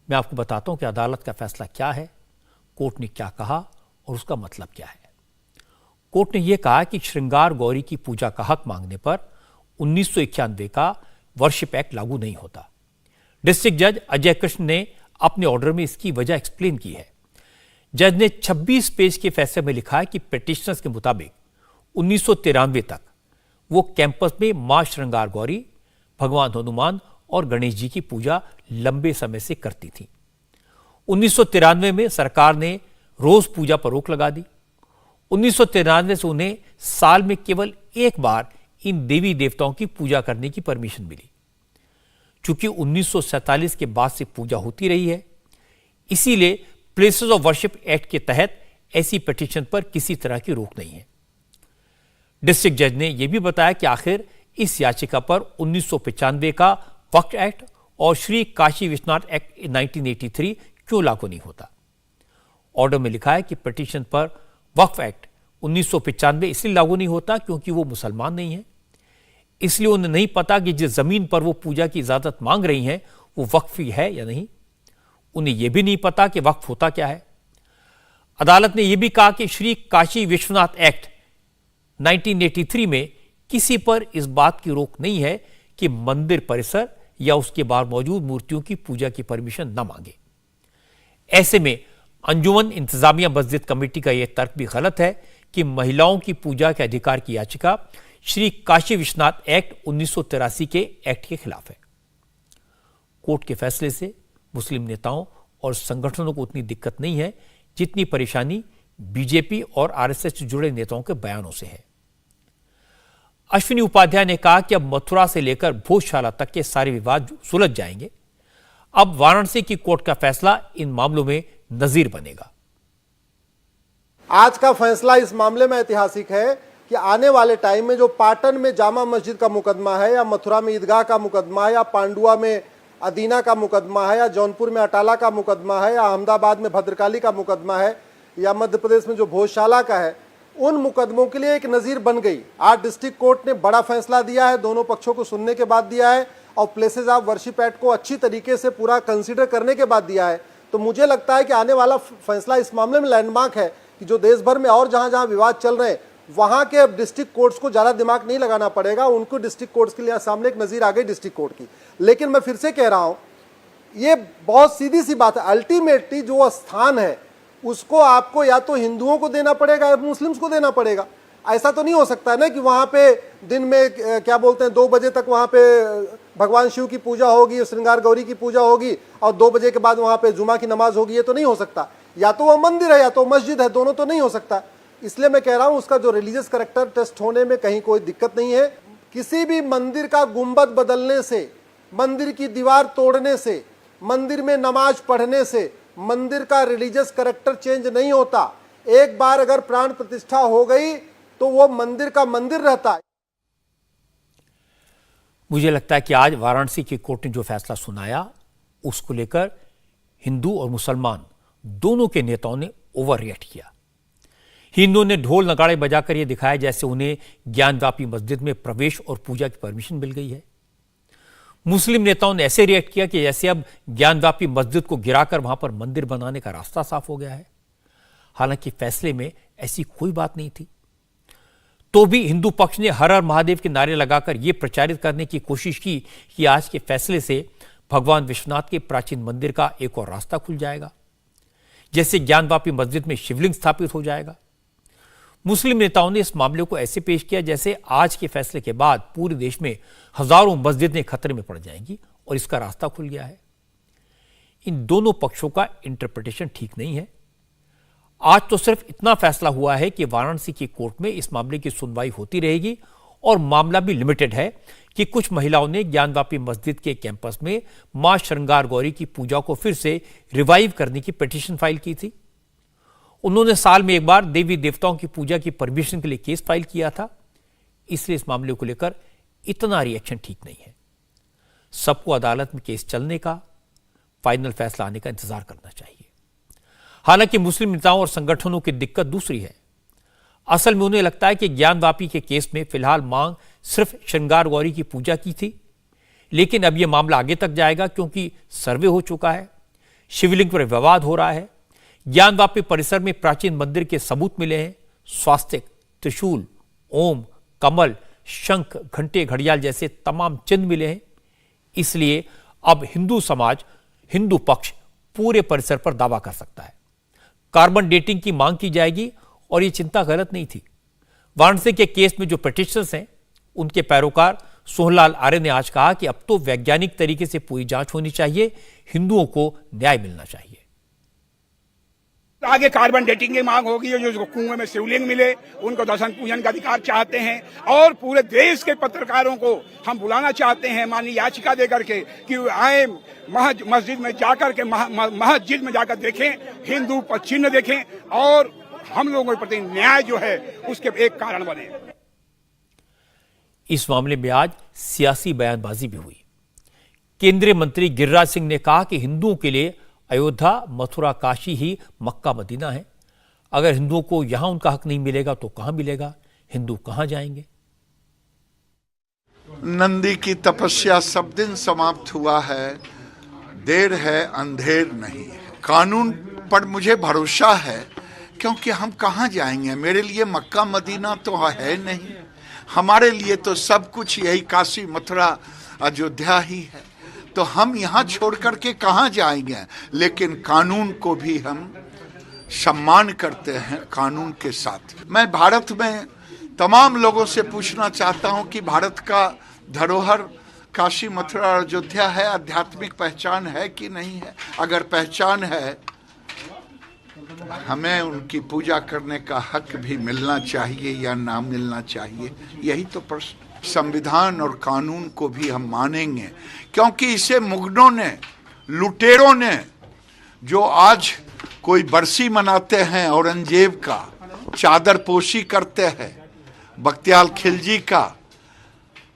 मैं आपको बताता हूं कि अदालत का फैसला क्या है, कोर्ट ने क्या कहा और उसका मतलब क्या है। कोर्ट ने यह कहा कि श्रृंगार गौरी की पूजा का हक मांगने पर 1991 का वर्शिप एक्ट लागू नहीं होता। डिस्ट्रिक्ट जज अजय कृष्ण ने अपने ऑर्डर में इसकी वजह एक्सप्लेन की है। जज ने 26 पेज के फैसले में लिखा है कि पिटिशनर्स के मुताबिक 1993 तक वो कैंपस में मां श्रृंगार गौरी, भगवान हनुमान और गणेश जी की पूजा लंबे समय से करती थी। 1993 में सरकार ने रोज पूजा पर रोक लगा दी। 1993 से उन्हें साल में केवल एक बार इन देवी देवताओं की पूजा करने की परमिशन मिली। चूंकि 1947 के बाद से पूजा होती रही है, इसीलिए प्लेसेस ऑफ वर्शिप एक्ट के तहत ऐसी पिटीशन पर किसी तरह की रोक नहीं है। डिस्ट्रिक्ट जज ने यह भी बताया कि आखिर इस याचिका पर 1995 का वक्फ एक्ट और श्री काशी विश्वनाथ एक्ट 1983 क्यों लागू नहीं होता। ऑर्डर में लिखा है कि पिटीशन पर वक्फ एक्ट 1995 इसलिए लागू नहीं होता क्योंकि वो मुसलमान नहीं है, इसलिए उन्हें नहीं पता कि जिस जमीन पर वो पूजा की इजाजत मांग रही हैं वो वक्फी है या नहीं। उन्हें यह भी नहीं पता कि वक्फ होता क्या है। अदालत ने यह भी कहा कि श्री काशी विश्वनाथ एक्ट 1983 में किसी पर इस बात की रोक नहीं है कि मंदिर परिसर या उसके बाहर मौजूद मूर्तियों की पूजा की परमिशन न मांगे। ऐसे में अंजुमन इंतजामिया मस्जिद कमेटी का यह तर्क भी गलत है कि महिलाओं की पूजा के अधिकार की याचिका श्री काशी विश्वनाथ एक्ट 1983 के एक्ट के खिलाफ है। कोर्ट के फैसले से मुस्लिम नेताओं और संगठनों को उतनी दिक्कत नहीं है जितनी परेशानी बीजेपी और आरएसएस से जुड़े नेताओं के बयानों से है। अश्विनी उपाध्याय ने कहा कि अब मथुरा से लेकर भोजशाला तक के सारे विवाद सुलझ जाएंगे। अब वाराणसी की कोर्ट का फैसला इन मामलों में नजीर बनेगा। आज का फैसला इस मामले में ऐतिहासिक है कि आने वाले टाइम में जो पाटन में जामा मस्जिद का मुकदमा है, या मथुरा में ईदगाह का मुकदमा है, या पांडुआ में अदीना का मुकदमा है, या जौनपुर में अटाला का मुकदमा है, या अहमदाबाद में भद्रकाली का मुकदमा है, या मध्य प्रदेश में जो भोजशाला का है, उन मुकदमों के लिए एक नज़ीर बन गई। आज डिस्ट्रिक्ट कोर्ट ने बड़ा फैसला दिया है, दोनों पक्षों को सुनने के बाद दिया है और प्लेसेस ऑफ वर्शिप एक्ट को अच्छी तरीके से पूरा कंसीडर करने के बाद दिया है। तो मुझे लगता है कि आने वाला फैसला इस मामले में लैंडमार्क है कि जो देश भर में और जहां जहां विवाद चल रहे हैं वहां के डिस्ट्रिक्ट कोर्ट्स को ज़्यादा दिमाग नहीं लगाना पड़ेगा। उनको डिस्ट्रिक्ट कोर्ट्स के लिए सामने एक नज़ीर आ गई डिस्ट्रिक्ट कोर्ट की। लेकिन मैं फिर से कह रहा हूं, ये बहुत सीधी सी बात है। अल्टीमेटली जो स्थान है उसको आपको या तो हिंदुओं को देना पड़ेगा या मुस्लिम्स को देना पड़ेगा। ऐसा तो नहीं हो सकता है ना कि वहां पे दिन में क्या बोलते हैं 2 बजे तक वहां पे भगवान शिव की पूजा होगी, श्रृंगार गौरी की पूजा होगी और 2 बजे के बाद वहां पे जुमा की नमाज होगी। ये तो नहीं हो सकता। या तो वो मंदिर है या तो मस्जिद है, दोनों तो नहीं हो सकता। इसलिए मैं कह रहा हूं उसका जो रिलीजियस कैरेक्टर टेस्ट होने में कहीं कोई दिक्कत नहीं है। किसी भी मंदिर का गुंबद बदलने से, मंदिर की दीवार तोड़ने से, मंदिर में नमाज पढ़ने से मंदिर का रिलीजियस कैरेक्टर चेंज नहीं होता। एक बार अगर प्राण प्रतिष्ठा हो गई तो वो मंदिर का मंदिर रहता है। मुझे लगता है कि आज वाराणसी की कोर्ट ने जो फैसला सुनाया उसको लेकर हिंदू और मुसलमान दोनों के नेताओं ने ओवर रिएक्ट किया। हिंदुओं ने ढोल नगाड़े बजाकर यह दिखाया जैसे उन्हें ज्ञानवापी मस्जिद में प्रवेश और पूजा की परमिशन मिल गई है। मुस्लिम नेताओं ने ऐसे रिएक्ट किया कि जैसे अब ज्ञानवापी मस्जिद को गिराकर वहां पर मंदिर बनाने का रास्ता साफ हो गया है। हालांकि फैसले में ऐसी कोई बात नहीं थी। तो भी हिंदू पक्ष ने हर हर महादेव के नारे लगाकर यह प्रचारित करने की कोशिश की कि आज के फैसले से भगवान विश्वनाथ के प्राचीन मंदिर का एक और रास्ता खुल जाएगा, जैसे ज्ञानवापी मस्जिद में शिवलिंग स्थापित हो जाएगा। मुस्लिम नेताओं ने इस मामले को ऐसे पेश किया जैसे आज के फैसले के बाद पूरे देश में हजारों मस्जिदें खतरे में पड़ जाएंगी और इसका रास्ता खुल गया है। इन दोनों पक्षों का इंटरप्रिटेशन ठीक नहीं है। आज तो सिर्फ इतना फैसला हुआ है कि वाराणसी की कोर्ट में इस मामले की सुनवाई होती रहेगी और मामला भी लिमिटेड है कि कुछ महिलाओं ने ज्ञानवापी मस्जिद के कैंपस में मां श्रृंगार गौरी की पूजा को फिर से रिवाइव करने की पिटीशन फाइल की थी। उन्होंने साल में एक बार देवी देवताओं की पूजा की परमिशन के लिए केस फाइल किया था। इसलिए इस मामले को लेकर इतना रिएक्शन ठीक नहीं है। सबको अदालत में केस चलने का, फाइनल फैसला आने का इंतजार करना चाहिए। हालांकि मुस्लिम नेताओं और संगठनों की दिक्कत दूसरी है। असल में उन्हें लगता है कि ज्ञानवापी के केस में फिलहाल मांग सिर्फ श्रृंगार गौरी की पूजा की थी, लेकिन अब यह मामला आगे तक जाएगा क्योंकि सर्वे हो चुका है। शिवलिंग पर विवाद हो रहा है। ज्ञानवापी परिसर में प्राचीन मंदिर के सबूत मिले हैं। स्वास्तिक, त्रिशूल, ओम, कमल, शंख, घंटे, घड़ियाल जैसे तमाम चिन्ह मिले हैं। इसलिए अब हिंदू समाज, हिंदू पक्ष पूरे परिसर पर दावा कर सकता है। कार्बन डेटिंग की मांग की जाएगी और यह चिंता गलत नहीं थी। वाराणसी के केस में जो पिटिशनर्स हैं, उनके पैरोकार सोहनलाल आर्य ने आज कहा कि अब तो वैज्ञानिक तरीके से पूरी जांच होनी चाहिए, हिंदुओं को न्याय मिलना चाहिए। आगे कार्बन डेटिंग की मांग होगी। जो कुएं में शिवलिंग मिले उनको दर्शन पूजन का अधिकार चाहते हैं और पूरे देश के पत्रकारों को हम बुलाना चाहते हैं माननीय याचिका देकर के कि आए मस्जिद में जाकर के मस्जिद में जाकर देखें, हिंदू पर चिन्ह देखें और हम लोगों के प्रति न्याय जो है उसके एक कारण बने। इस मामले में आज सियासी बयानबाजी भी हुई। केंद्रीय मंत्री गिरिराज सिंह ने कहा कि हिंदुओं के लिए अयोध्या, मथुरा, काशी ही मक्का मदीना है। अगर हिंदुओं को यहां उनका हक नहीं मिलेगा तो कहां मिलेगा? हिंदू कहां जाएंगे? नंदी की तपस्या सब दिन समाप्त हुआ है, देर है अंधेर नहीं है। कानून पर मुझे भरोसा है क्योंकि हम कहां जाएंगे? मेरे लिए मक्का मदीना तो है नहीं, हमारे लिए तो सब कुछ यही काशी, मथुरा, अयोध्या ही है। तो हम यहाँ छोड़ करके कहाँ जाएंगे? लेकिन कानून को भी हम सम्मान करते हैं कानून के साथ। मैं भारत में तमाम लोगों से पूछना चाहता हूँ कि भारत का धरोहर काशी, मथुरा और अयोध्या है, आध्यात्मिक पहचान है कि नहीं है? अगर पहचान है, हमें उनकी पूजा करने का हक भी मिलना चाहिए या ना मिलना चाहिए? यही तो प्रश्न। संविधान और कानून को भी हम मानेंगे क्योंकि इसे मुगलों ने, लुटेरों ने, जो आज कोई बरसी मनाते हैं औरंगजेब का, चादर पोशी करते हैं बख्तियार खिलजी का,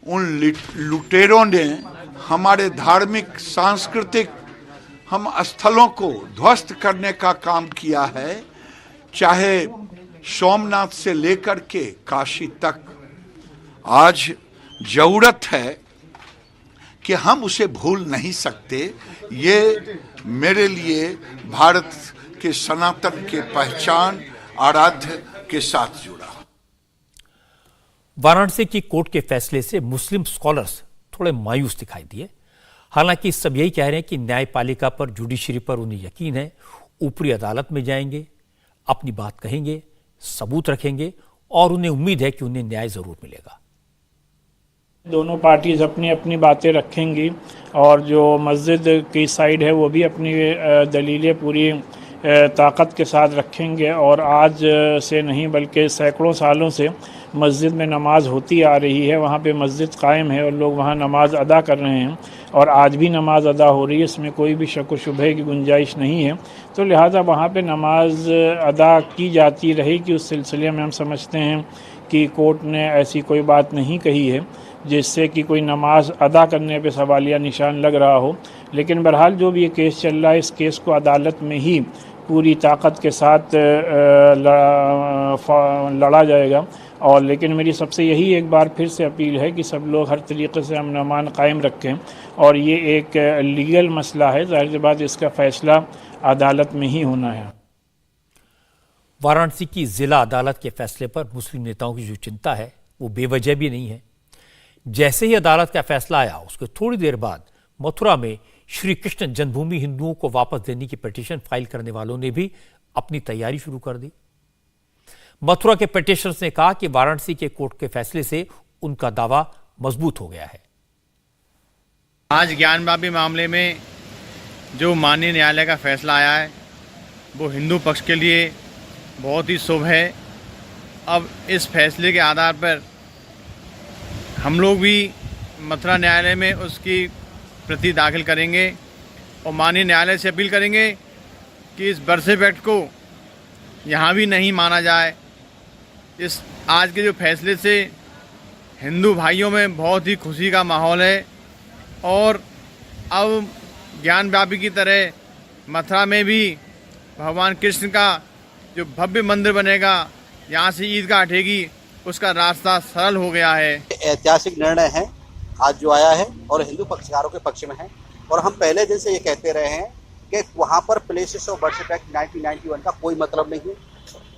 उन लुटेरों ने हमारे धार्मिक, सांस्कृतिक हम स्थलों को ध्वस्त करने का काम किया है। चाहे सोमनाथ से लेकर के काशी तक आज जरूरत है कि हम उसे भूल नहीं सकते। ये मेरे लिए भारत के सनातन के पहचान, आराध्य के साथ जुड़ा। वाराणसी की कोर्ट के फैसले से मुस्लिम स्कॉलर्स थोड़े मायूस दिखाई दिए। हालांकि सब यही कह रहे हैं कि न्यायपालिका पर, जुडिशरी पर उन्हें यकीन है, ऊपरी अदालत में जाएंगे, अपनी बात कहेंगे, सबूत रखेंगे और उन्हें उम्मीद है कि उन्हें न्याय जरूर मिलेगा। दोनों पार्टीज अपनी अपनी बातें रखेंगी और जो मस्जिद की साइड है वो भी अपनी दलीलें पूरी ताकत के साथ रखेंगे। और आज से नहीं बल्कि सैकड़ों सालों से मस्जिद में नमाज होती आ रही है, वहाँ पे मस्जिद कायम है और लोग वहाँ नमाज अदा कर रहे हैं और आज भी नमाज अदा हो रही है, इसमें कोई भी शक व शुबहे की गुंजाइश नहीं है। तो लिहाजा वहाँ पे नमाज अदा की जाती रहेगी। उस सिलसिले में हम समझते हैं कि कोर्ट ने ऐसी कोई बात नहीं कही है जिससे कि कोई नमाज अदा करने पे सवालिया निशान लग रहा हो। लेकिन बहरहाल जो भी ये केस चल रहा है, इस केस को अदालत में ही पूरी ताकत के साथ लड़ा जाएगा। और लेकिन मेरी सबसे यही एक बार फिर से अपील है कि सब लोग हर तरीके से अमन कायम रखें और ये एक लीगल मसला है, जाहिर सी बात इसका फैसला अदालत में ही होना है। वाराणसी की जिला अदालत के फैसले पर मुस्लिम नेताओं की जो चिंता है वो बेवजह भी नहीं है। जैसे ही अदालत का फैसला आया, उसके थोड़ी देर बाद मथुरा में श्री कृष्ण जन्मभूमि हिंदुओं को वापस देने की पिटीशन फाइल करने वालों ने भी अपनी तैयारी शुरू कर दी। मथुरा के पिटीशनर्स ने कहा कि वाराणसी के कोर्ट के फैसले से उनका दावा मजबूत हो गया है। आज ज्ञानवापी मामले में जो माननीय न्यायालय का फैसला आया है वो हिंदू पक्ष के लिए बहुत ही शुभ है। अब इस फैसले के आधार पर हम लोग भी मथुरा न्यायालय में उसकी प्रति दाखिल करेंगे और माननीय न्यायालय से अपील करेंगे कि इस बरसेफ एक्ट को यहाँ भी नहीं माना जाए। इस आज के जो फैसले से हिंदू भाइयों में बहुत ही खुशी का माहौल है और अब ज्ञानवापी की तरह मथुरा में भी भगवान कृष्ण का जो भव्य मंदिर बनेगा, यहाँ से ईदगाह हटेगी, उसका रास्ता सरल हो गया है। ऐतिहासिक निर्णय है आज जो आया है और हिंदू पक्षकारों के पक्ष में है। और हम पहले दिन से ये कहते रहे हैं कि वहाँ पर प्लेसेस ऑफ बर्थ एक्ट 1991 का कोई मतलब नहीं है,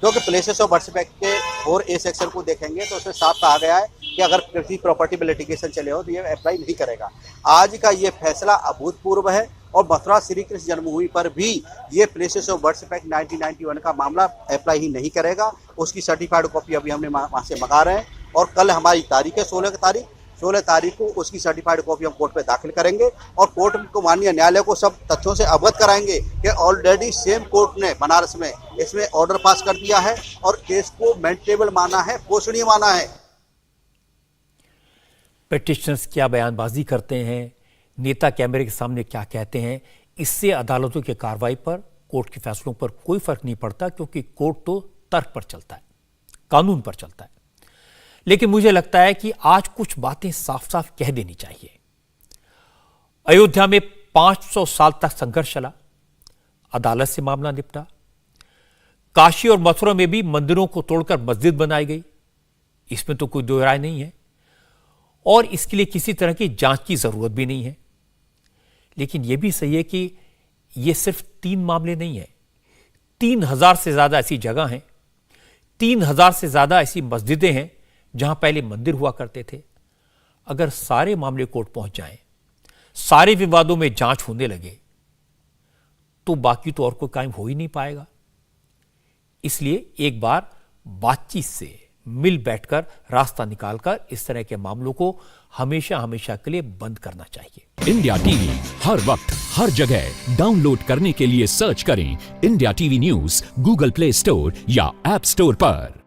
क्योंकि प्लेसेस ऑफ बर्थ एक्ट के 4A सेक्शन को देखेंगे तो उसमें साफ कहा गया है कि अगर किसी प्रॉपर्टी पे लिटिगेशन चले हो तो ये अप्लाई नहीं करेगा। आज का ये फैसला अभूतपूर्व है और मथुरा श्री कृष्ण जन्मभूमि पर भी ये प्लेसेस ऑफ बर्थ एक्ट 1991 का मामला अप्लाई ही नहीं करेगा। उसकी सर्टिफाइड कॉपी अभी हमने वहाँ से मंगा रहे हैं और कल हमारी तारीख है 16 तारीख को उसकी सर्टिफाइड कॉपी हम कोर्ट में दाखिल करेंगे और कोर्ट को माननीय न्यायालय को सब तथ्यों से अवगत कराएंगे कि ऑलरेडी सेम कोर्ट ने बनारस में इसमें ऑर्डर पास कर दिया है और केस को मेंटेनेबल माना है, पोषणीय माना है। पिटिशनर्स क्या बयानबाजी करते हैं, नेता कैमरे के सामने क्या कहते हैं, इससे अदालतों की कार्रवाई पर, कोर्ट के फैसलों पर कोई फर्क नहीं पड़ता, क्योंकि कोर्ट तो तर्क पर चलता है, कानून पर चलता है। लेकिन मुझे लगता है कि आज कुछ बातें साफ साफ कह देनी चाहिए। अयोध्या में 500 साल तक संघर्ष चला, अदालत से मामला निपटा। काशी और मथुरा में भी मंदिरों को तोड़कर मस्जिद बनाई गई, इसमें तो कोई दो राय नहीं है और इसके लिए किसी तरह की जांच की जरूरत भी नहीं है। लेकिन यह भी सही है कि यह सिर्फ 3 मामले नहीं है, 3000 से ज्यादा ऐसी जगह हैं, 3000 से ज्यादा ऐसी मस्जिदें हैं जहां पहले मंदिर हुआ करते थे। अगर सारे मामले कोर्ट पहुंच जाएं, सारे विवादों में जांच होने लगे, तो बाकी तो और कोई कायम हो ही नहीं पाएगा। इसलिए एक बार बातचीत से मिल बैठकर रास्ता निकालकर इस तरह के मामलों को हमेशा हमेशा के लिए बंद करना चाहिए। इंडिया टीवी हर वक्त हर जगह डाउनलोड करने के लिए सर्च करें India TV news Google play store या ऐप स्टोर पर।